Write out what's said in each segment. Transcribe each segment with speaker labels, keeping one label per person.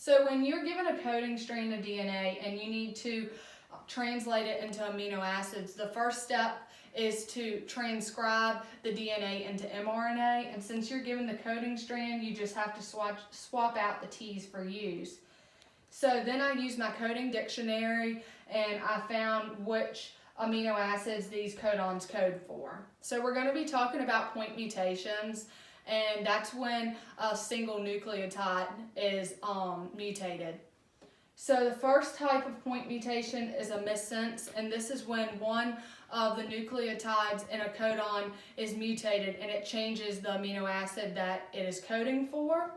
Speaker 1: So when you're given a coding strand of DNA and you need to translate it into amino acids, the first step is to transcribe the DNA into mRNA, and since you're given the coding strand, you just have to swap out the T's for U's. So then I used my coding dictionary and I found which amino acids these codons code for. So we're going to be talking about point mutations, and that's when a single nucleotide is mutated. So the first type of point mutation is a missense, and this is when one of the nucleotides in a codon is mutated and it changes the amino acid that it is coding for.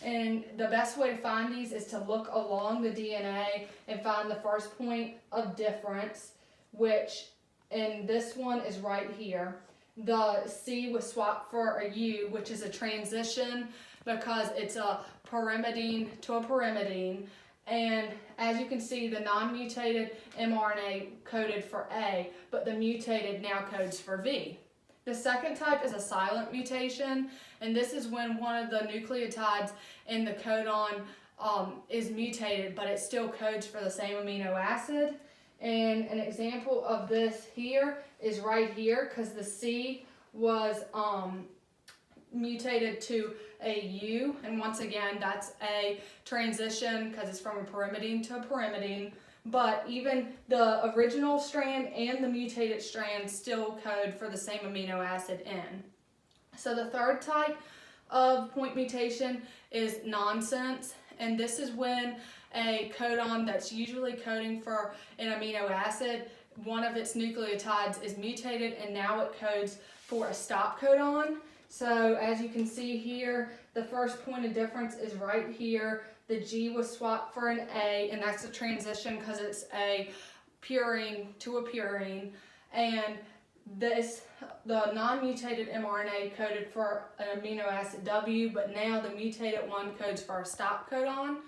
Speaker 1: And the best way to find these is to look along the DNA and find the first point of difference, which in this one is right here. The C was swapped for a U, which is a transition because it's a pyrimidine to a pyrimidine. And as you can see, the non-mutated mRNA coded for A, but the mutated now codes for V. The second type is a silent mutation, and this is when one of the nucleotides in the codon is mutated, but it still codes for the same amino acid. And an example of this here is right here, because the C was mutated to a U, and once again that's a transition because it's from a pyrimidine to a pyrimidine, but even the original strand and the mutated strand still code for the same amino acid N. So the third type of point mutation is nonsense, and this is when a codon that's usually coding for an amino acid, one of its nucleotides is mutated and now it codes for a stop codon. So as you can see here, the first point of difference is right here. The G was swapped for an A, and that's a transition because it's a purine to a purine. And the non-mutated mRNA coded for an amino acid W, but now the mutated one codes for a stop codon.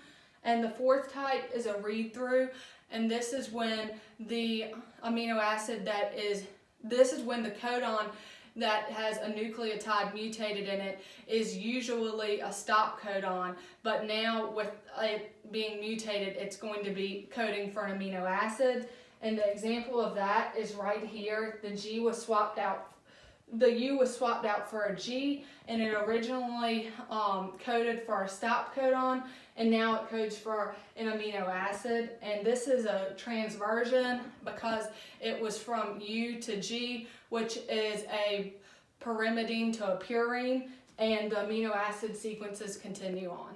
Speaker 1: And the fourth type is a read-through, and this is when the amino acid this is when the codon that has a nucleotide mutated in it is usually a stop codon, but now with it being mutated, it's going to be coding for an amino acid. And the example of that is right here. The G was swapped out, the U was swapped out for a G, and it originally coded for a stop codon, and now it codes for an amino acid. And this is a transversion because it was from U to G, which is a pyrimidine to a purine, and the amino acid sequences continue on.